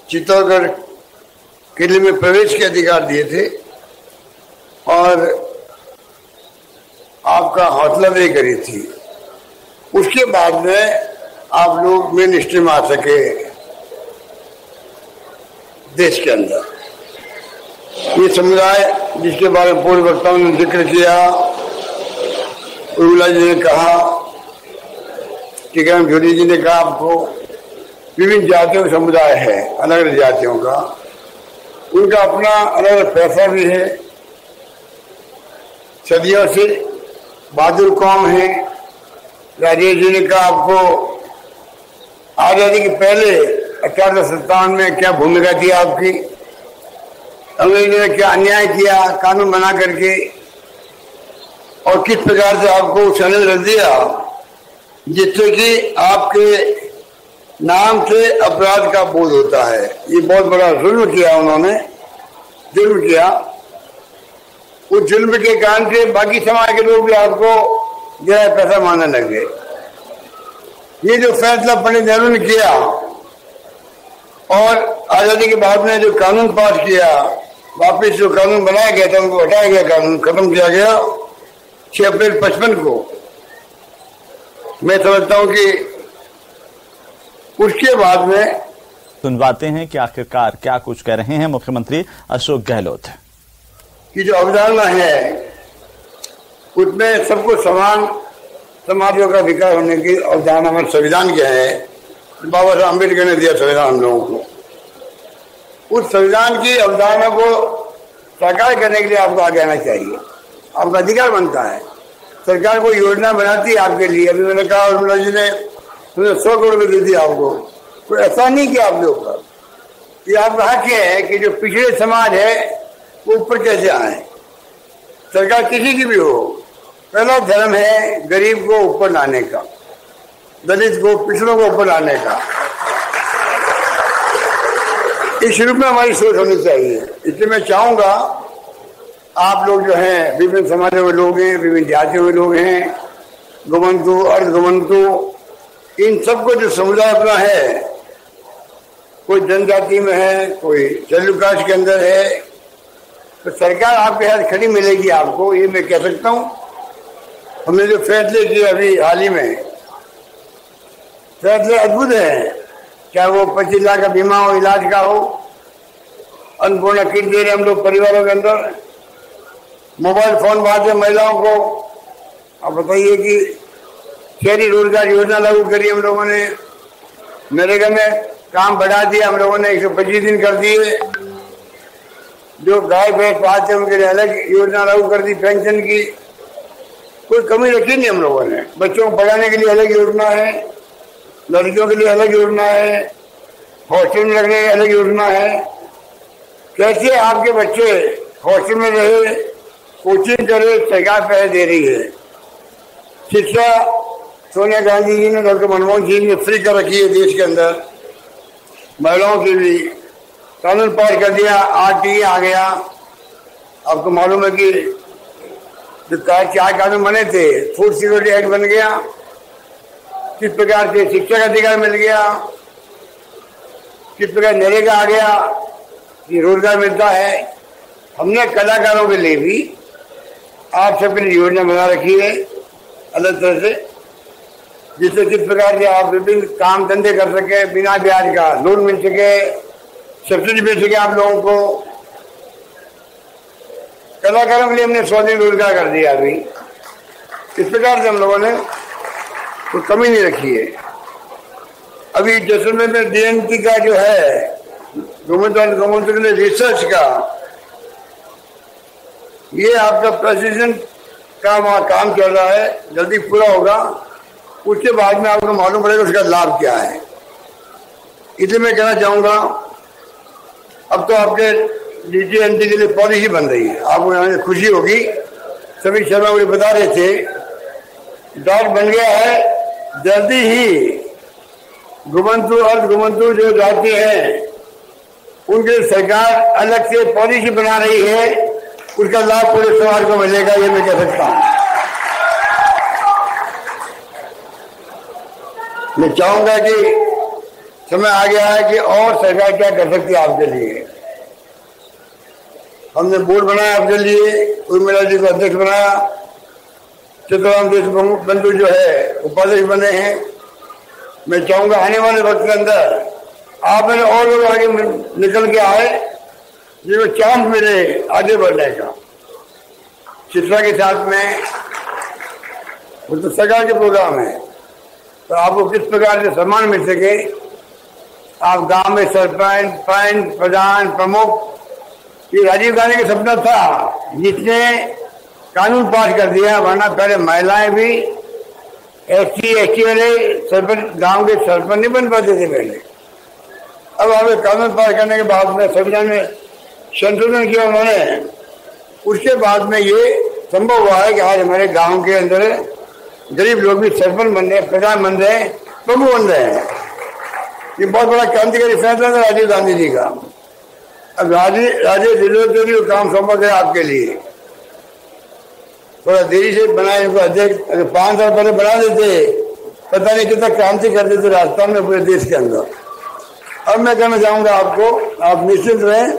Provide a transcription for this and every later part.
चित्तौड़गढ़ किले में प्रवेश के अधिकार दिए थे और आपका हौसला अफजाई करी थी। उसके बाद में आप लोग मेन स्ट्रीम में आ सके देश के अंदर। ये समुदाय जिसके बारे में पूर्व वक्ताओं ने जिक्र किया, उर्मिला जी ने कहा, टीकाराम जोशी जी ने कहा, आपको विभिन्न जातियों का समुदाय है, अलग अलग जातियों का, उनका अपना अलग अलग पैसा भी है, सदियों से बहादुर कौम है। राजेश जी ने कहा आपको आजादी के पहले 1857 में क्या भूमिका थी आपकी, अंग्रेजों ने क्या अन्याय किया कानून बना करके, और किस प्रकार से आपको सनद रख दिया जिससे कि आपके नाम से अपराध का बोध होता है। ये बहुत बड़ा जुल्म किया उन्होंने, जुल्म किया। उस जुल्म के कारण से बाकी समाज के लोग भी आपको जरा पैसा मानने लग गए। ये जो फैसला पंडित नेहरू ने किया और आजादी के बाद में जो कानून पास किया, वापिस जो कानून बनाया गया था उनको हटाया गया, कानून खत्म किया गया 6 अप्रैल 55 को। मैं समझता हूं कि उसके बाद में सुनवाते हैं कि आखिरकार क्या कुछ कह रहे हैं मुख्यमंत्री अशोक गहलोत। की जो अवधारणा है उसमें सबको समान समाजों का विकास होने की अवधारणा हमारे संविधान क्या है, बाबा साहब अम्बेडकर ने दिया संविधान हम लोगों को। उस संविधान की अवधारणा को साकार करने के लिए आपको आगे आना चाहिए, आपका अधिकार बनता है। सरकार कोई योजना बनाती है आपके लिए, अभी मैंने कहा उर्मिला जी ने 100 करोड़ रुपये दे दिया आपको, कोई ऐसा नहीं किया आपके ऊपर। ये आपका हक है कि जो पिछड़े समाज है वो ऊपर कैसे आए। सरकार किसी की भी हो, पहला धर्म है गरीब को ऊपर लाने का, दलित को, पिछड़ों को ऊपर लाने का। इस रूप में हमारी सोच होनी चाहिए। इसलिए मैं चाहूंगा आप लोग जो हैं विभिन्न समाजों के लोग हैं, विभिन्न जातियों के लोग हैं, गोमंतु, अर्धगोमंतु, इन सबको जो समुदाय अपना है, कोई जनजाति में है, कोई शेड्यूल कास्ट के अंदर है, तो सरकार आपके साथ खड़ी मिलेगी आपको, ये मैं कह सकता हूँ। हमने जो फैसले किए अभी हाल ही में, फैसले अद्भुत है, चाहे वो 25 लाख का बीमा हो, इलाज का हो, अन्नपूर्णा किट दे रहे हम लोग परिवारों के अंदर, मोबाइल फोन बांटे महिलाओं को। अब बताइए कि शहरी रोजगार योजना लागू करी हम लोगों ने, नरेगा में काम बढ़ा दिया हम लोगों ने, 125 दिन कर दिए। जो गाय भैंस पालते हैं उनके लिए अलग योजना लागू कर दी, पेंशन की कोई कमी रखी नहीं हम लोगों ने। बच्चों को पढ़ाने के लिए अलग योजना है, लड़कियों के लिए अलग योजना है, हॉस्टल में लगने की अलग योजना है। कैसे आपके बच्चे हॉस्टल में रहे, कोचिंग करे, सरकार पैसे दे रही है। शिक्षा सोनिया गांधी जी ने, डॉक्टर मनमोहन सिंह ने फ्री कर रखी है देश के अंदर, महिलाओं के लिए कानून पास कर दिया, RTE आ गया। आपको मालूम है कि जो 4 कानून बने थे, फूड सिक्योरिटी एक्ट बन गया, किस प्रकार से शिक्षा का अधिकार मिल गया, किस प्रकार नरेगा आ गया, ये रोजगार मिलता है। हमने कलाकारों के लिए भी आप सबके लिए योजना बना रखी है अलग तरह से, जिससे किस प्रकार से आप विभिन्न काम धंधे कर सके, बिना ब्याज का लोन मिल सके, सब्सिडी मिल सके आप लोगों को। कलाकारों के लिए हमने 100 दिन रोजगार कर दिया अभी। इस प्रकार से हम लोगों ने कोई कमी नहीं रखी है। अभी जैसलमेर में DNT का जो है गवर्नमेंट के लिए रिसर्च का, ये आपका प्रेसिडेंट का वहाँ काम चल रहा है, जल्दी पूरा होगा। उसके बाद में आपको मालूम पड़ेगा उसका लाभ क्या है। इसलिए मैं कहना चाहूँगा, अब तो आपके DTNT के लिए पॉलिसी बन रही है, आपको यहाँ खुशी होगी। सभी शर्मा मुझे बता रहे थे ड्राफ्ट बन गया है, जल्दी ही गोमंतु अर्धगोमंतु जो जाति हैं उनके सरकार अलग से पॉलिसी बना रही है, उसका लाभ पूरे समाज को मिलेगा, ये मैं कह सकता हूँ। मैं चाहूंगा कि समय आ गया है कि और सरकार क्या कर सकती है आपके लिए। हमने बोर्ड बनाया आपके लिए, उर्मिला जी को अध्यक्ष बनाया, चित्तराम देशबंधु जो है उपाध्यक्ष बने हैं। मैं चाहूंगा आने वाले वक्त के अंदर आप मेरे और लोग आगे निकल के आए, जिनको चांस मिले आगे बढ़ने का। चित्रा के साथ में वो तो सरकार के प्रोग्राम है, तो आपको किस प्रकार से सम्मान मिल सके। आप गांव में सरपंच, पंच, प्रधान, प्रमुख, ये राजीव गांधी का सपना था जिसने कानून पास कर दिया। वरना पहले महिलाएं भी SC/ST वाले सरपंच, गांव के सरपंच नहीं बन पाते थे पहले। अब हमें कानून पास करने के बाद में संविधान में संशोधन किया उन्होंने, उसके बाद में ये संभव हुआ है कि आज हमारे गांव के अंदर गरीब लोग भी सरपंच बन रहे, प्रधान बन रहे, प्रमुख बन रहे हैं। ये बहुत बड़ा क्रांतिकारी फैसला था राजीव गांधी जी का। अब राजे दिलों को काम सौंपा गया आपके लिए। थोड़ा देरी से बनाए इनको अध्यक्ष, अगर 5 साल पहले बना देते पता नहीं कितना क्रांति कर देते राजस्थान में, पूरे देश के अंदर। अब मैं कहना चाहूंगा आपको, आप निश्चित रहें,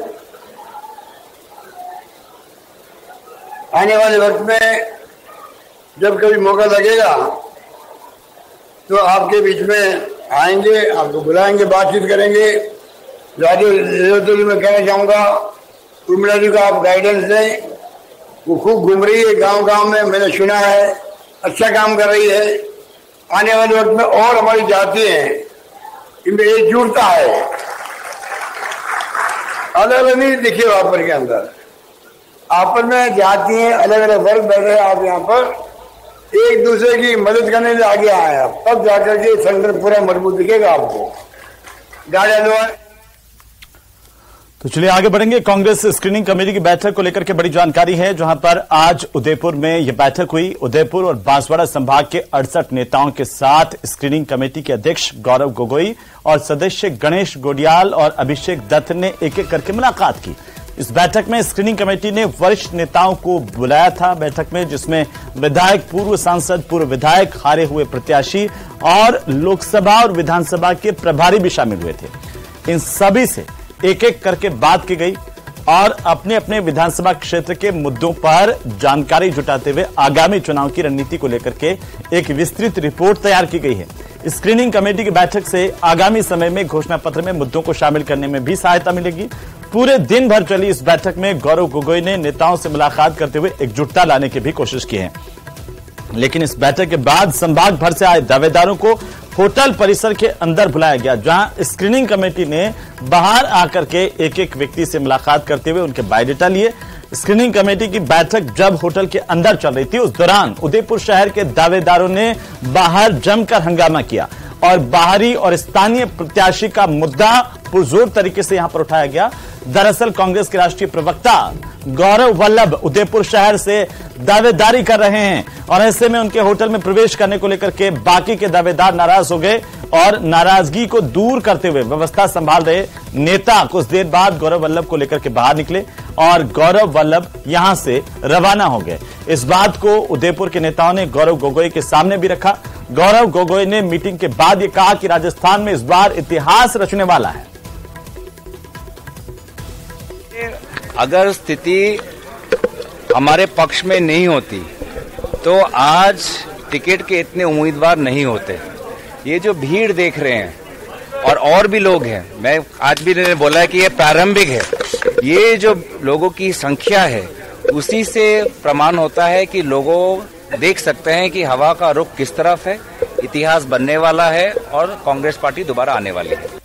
आने वाले वक्त में जब कभी मौका लगेगा तो आपके बीच में आएंगे, आपको बुलाएंगे, बातचीत करेंगे। राजीव मैं कहना चाहूंगा, उर्मिला जी को आप गाइडेंस दें। वो खूब घूम रही है गांव गांव में, मैंने सुना है, अच्छा काम कर रही है। आने वाले वक्त में और हमारी जाति हैं, इनमें एकजुटता है, अलग अलग नहीं दिखे वहां पर के अंदर। आपस में जाति हैं, अलग अलग वर्ग बैठ रहे हैं, आप यहाँ पर एक दूसरे की मदद करने से आगे आए आप, तब जाकर के संगठन पूरा मजबूत दिखेगा आपको। तो चलिए आगे बढ़ेंगे। कांग्रेस स्क्रीनिंग कमेटी की बैठक को लेकर के बड़ी जानकारी है, जहां पर आज उदयपुर में यह बैठक हुई। उदयपुर और बांसवाड़ा संभाग के 68 नेताओं के साथ स्क्रीनिंग कमेटी के अध्यक्ष गौरव गोगोई और सदस्य गणेश गोडियाल और अभिषेक दत्त ने एक एक करके मुलाकात की। इस बैठक में स्क्रीनिंग कमेटी ने वरिष्ठ नेताओं को बुलाया था बैठक में, जिसमें विधायक, पूर्व सांसद, पूर्व विधायक, हारे हुए प्रत्याशी और लोकसभा और विधानसभा के प्रभारी भी शामिल हुए थे। इन सभी से एक एक करके बात की गई और अपने अपने विधानसभा क्षेत्र के मुद्दों पर जानकारी जुटाते हुए आगामी चुनाव की रणनीति को लेकर के एक विस्तृत रिपोर्ट तैयार की गई है। स्क्रीनिंग कमेटी की बैठक से आगामी समय में घोषणा पत्र में मुद्दों को शामिल करने में भी सहायता मिलेगी। पूरे दिन भर चली इस बैठक में गौरव गोगोई ने नेताओं से मुलाकात करते हुए एकजुटता लाने की भी कोशिश की है। लेकिन इस बैठक के बाद संभाग भर से आए दावेदारों को होटल परिसर के अंदर बुलाया गया, जहां स्क्रीनिंग कमेटी ने बाहर आकर के एक एक व्यक्ति से मुलाकात करते हुए उनके बायोडाटा लिए। स्क्रीनिंग कमेटी की बैठक जब होटल के अंदर चल रही थी, उस दौरान उदयपुर शहर के दावेदारों ने बाहर जमकर हंगामा किया और बाहरी और स्थानीय प्रत्याशी का मुद्दा पुरजोर तरीके से यहां पर उठाया गया। दरअसल कांग्रेस के राष्ट्रीय प्रवक्ता गौरव वल्लभ उदयपुर शहर से दावेदारी कर रहे हैं और ऐसे में उनके होटल में प्रवेश करने को लेकर के बाकी के दावेदार नाराज हो गए और नाराजगी को दूर करते हुए व्यवस्था संभाल रहे नेता कुछ देर बाद गौरव वल्लभ को लेकर के बाहर निकले और गौरव वल्लभ यहां से रवाना हो गए। इस बात को उदयपुर के नेताओं ने गौरव गोगोई के सामने भी रखा। गौरव गोगोई ने मीटिंग के बाद ये कहा कि राजस्थान में इस बार इतिहास रचने वाला है। अगर स्थिति हमारे पक्ष में नहीं होती तो आज टिकट के इतने उम्मीदवार नहीं होते। ये जो भीड़ देख रहे हैं और भी लोग हैं, मैं आज भी मैंने बोला है कि ये प्रारंभिक है, ये जो लोगों की संख्या है उसी से प्रमाण होता है कि लोगों देख सकते हैं कि हवा का रुख किस तरफ है, इतिहास बनने वाला है और कांग्रेस पार्टी दोबारा आने वाली है।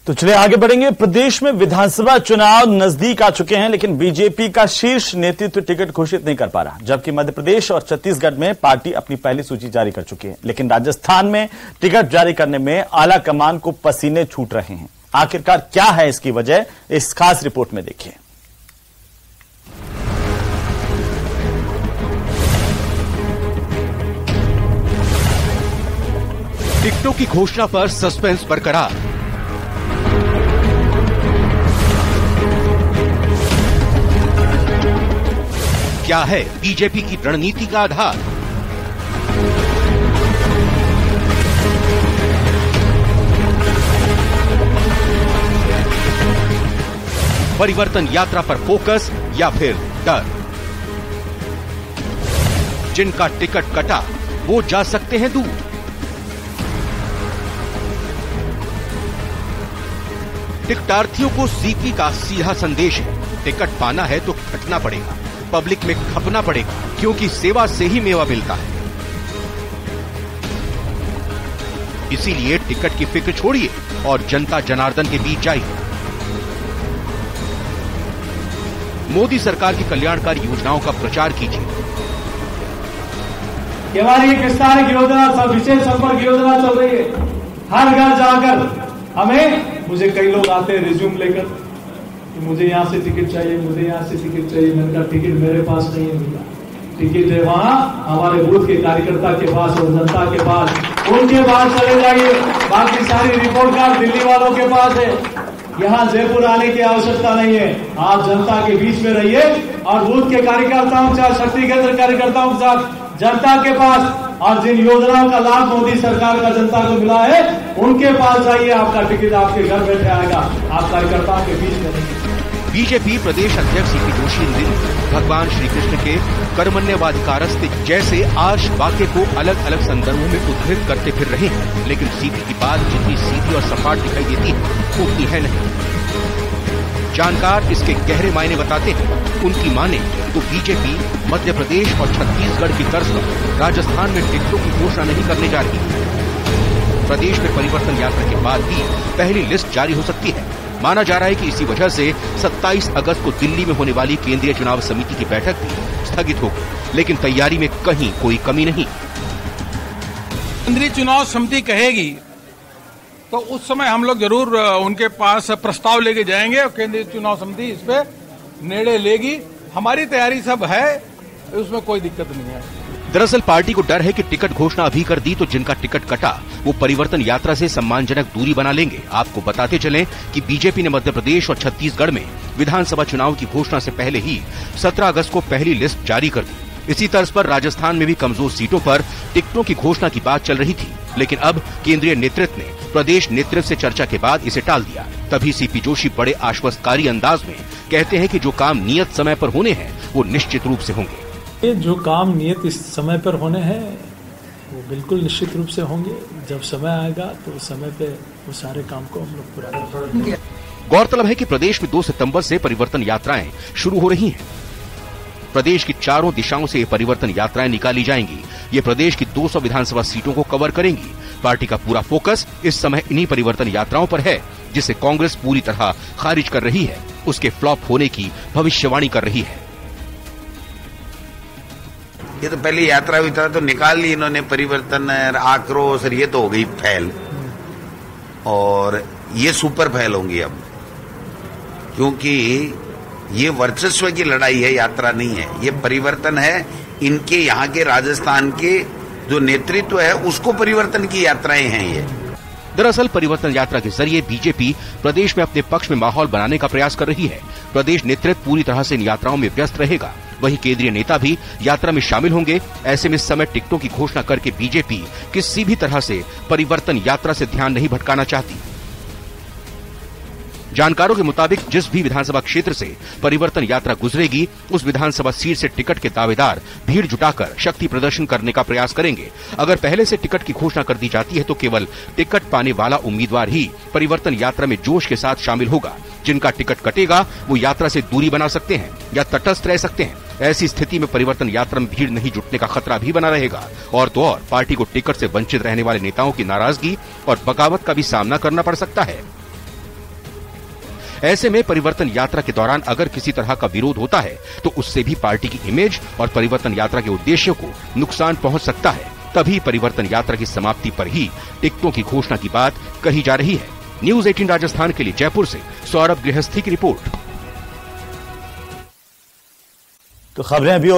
तो चलिए आगे बढ़ेंगे। प्रदेश में विधानसभा चुनाव नजदीक आ चुके हैं, लेकिन बीजेपी का शीर्ष नेतृत्व टिकट घोषित नहीं कर पा रहा, जबकि मध्य प्रदेश और छत्तीसगढ़ में पार्टी अपनी पहली सूची जारी कर चुकी है। लेकिन राजस्थान में टिकट जारी करने में आला कमान को पसीने छूट रहे हैं। आखिरकार क्या है इसकी वजह, इस खास रिपोर्ट में देखिए। टिकटों की घोषणा पर सस्पेंस बरकरार। क्या है बीजेपी की रणनीति का आधार? परिवर्तन यात्रा पर फोकस या फिर डर? जिनका टिकट कटा वो जा सकते हैं दूर। टिकटार्थियों को सीपी का सीधा संदेश है, टिकट पाना है तो खटना पड़ेगा, पब्लिक में खपना पड़ेगा, क्योंकि सेवा से ही मेवा मिलता है। इसीलिए टिकट की फिक्र छोड़िए और जनता जनार्दन के बीच जाइए। मोदी सरकार की कल्याणकारी योजनाओं का प्रचार कीजिए। हमारी किसान योजना, विशेष संपर्क योजना चल रही है। हर घर जाकर हमें, मुझे कई लोग आते हैं रिज्यूम लेकर कि मुझे यहां से टिकट चाहिए, मुझे यहां से टिकट चाहिए। मैंने कहा टिकट मेरे पास नहीं है भैया, टिकट है वहां हमारे बूथ के कार्यकर्ता के पास और जनता के पास, उनके पास चले जाइए। बाकी सारी रिपोर्ट कार्ड दिल्ली वालों के पास है, यहाँ जयपुर आने की आवश्यकता नहीं है। आप जनता के बीच में रहिए और बूथ के कार्यकर्ताओं के साथ, शक्ति केंद्र कार्यकर्ताओं के साथ जनता के पास, और जिन योजनाओं का लाभ मोदी सरकार का जनता को मिला है उनके पास जाइए। आपका टिकट आपके घर बैठे आएगा, आप कार्यकर्ताओं के बीच में रहिए। बीजेपी प्रदेश अध्यक्ष सीपी जोशी ने भगवान श्री कृष्ण के कर्मण्यवाधिकारस्ते जैसे आर्ष वाक्य को अलग अलग संदर्भों में उद्धृत करते फिर रहे हैं, लेकिन सीपी की बात जितनी सीधी और सपाट दिखाई देती है उतनी है नहीं। जानकार इसके गहरे मायने बताते हैं। उनकी माने तो बीजेपी मध्य प्रदेश और छत्तीसगढ़ की तर्ज पर राजस्थान में टिकटों की घोषणा नहीं करने जा रही। प्रदेश में परिवर्तन यात्रा के बाद भी पहली लिस्ट जारी हो सकती है। माना जा रहा है कि इसी वजह से 27 अगस्त को दिल्ली में होने वाली केंद्रीय चुनाव समिति की बैठक भी स्थगित होगी, लेकिन तैयारी में कहीं कोई कमी नहीं। केंद्रीय चुनाव समिति कहेगी तो उस समय हम लोग जरूर उनके पास प्रस्ताव लेके जाएंगे और केंद्रीय चुनाव समिति इस पे निर्णय लेगी। हमारी तैयारी सब है, उसमें कोई दिक्कत नहीं है। दरअसल पार्टी को डर है कि टिकट घोषणा अभी कर दी तो जिनका टिकट कटा वो परिवर्तन यात्रा से सम्मानजनक दूरी बना लेंगे। आपको बताते चलें कि बीजेपी ने मध्य प्रदेश और छत्तीसगढ़ में विधानसभा चुनाव की घोषणा से पहले ही 17 अगस्त को पहली लिस्ट जारी कर दी। इसी तर्ज पर राजस्थान में भी कमजोर सीटों पर टिकटों की घोषणा की बात चल रही थी, लेकिन अब केंद्रीय नेतृत्व ने प्रदेश नेतृत्व से चर्चा के बाद इसे टाल दिया। तभी सीपी जोशी बड़े आश्वस्तकारी अंदाज में कहते हैं कि जो काम नियत समय पर होने हैं वो निश्चित रूप से होंगे। जो काम नियत इस समय पर होने हैं वो बिल्कुल निश्चित रूप से होंगे। जब समय आएगा तो उस समय पे वो सारे काम को हम लोग पूरा करेंगे। गौरतलब है कि प्रदेश में 2 सितंबर से परिवर्तन यात्राएं शुरू हो रही हैं। प्रदेश की चारों दिशाओं से ये परिवर्तन यात्राएं निकाली जाएंगी। ये प्रदेश की 200 विधानसभा सीटों को कवर करेंगी। पार्टी का पूरा फोकस इस समय इन्हीं परिवर्तन यात्राओं पर है, जिसे कांग्रेस पूरी तरह खारिज कर रही है, उसके फ्लॉप होने की भविष्यवाणी कर रही है। ये तो पहले यात्रा हुई था तो निकाल ली इन्होंने परिवर्तन, आक्रोश, ये तो हो गई फैल, और ये सुपर फैल होंगी अब, क्योंकि ये वर्चस्व की लड़ाई है, यात्रा नहीं है। ये परिवर्तन है, इनके यहाँ के राजस्थान के जो नेतृत्व है उसको परिवर्तन की यात्राएं हैं ये। दरअसल परिवर्तन यात्रा के जरिए बीजेपी प्रदेश में अपने पक्ष में माहौल बनाने का प्रयास कर रही है। प्रदेश नेतृत्व पूरी तरह से इन यात्राओं में व्यस्त रहेगा, वहीं केंद्रीय नेता भी यात्रा में शामिल होंगे। ऐसे में इस समय टिकटों की घोषणा करके बीजेपी किसी भी तरह से परिवर्तन यात्रा से ध्यान नहीं भटकाना चाहती। जानकारों के मुताबिक जिस भी विधानसभा क्षेत्र से परिवर्तन यात्रा गुजरेगी उस विधानसभा सीट से टिकट के दावेदार भीड़ जुटाकर शक्ति प्रदर्शन करने का प्रयास करेंगे। अगर पहले से टिकट की घोषणा कर दी जाती है तो केवल टिकट पाने वाला उम्मीदवार ही परिवर्तन यात्रा में जोश के साथ शामिल होगा। जिनका टिकट कटेगा वो यात्रा से दूरी बना सकते हैं या तटस्थ रह सकते हैं। ऐसी स्थिति में परिवर्तन यात्रा में भीड़ नहीं जुटने का खतरा भी बना रहेगा। और तो और पार्टी को टिकट से वंचित रहने वाले नेताओं की नाराजगी और बगावत का भी सामना करना पड़ सकता है। ऐसे में परिवर्तन यात्रा के दौरान अगर किसी तरह का विरोध होता है तो उससे भी पार्टी की इमेज और परिवर्तन यात्रा के उद्देश्य को नुकसान पहुंच सकता है। तभी परिवर्तन यात्रा की समाप्ति पर ही टिकटों की घोषणा की बात कही जा रही है। न्यूज़ 18 राजस्थान के लिए जयपुर से सौरभ गृहस्थी की रिपोर्ट। तो खबरें अभी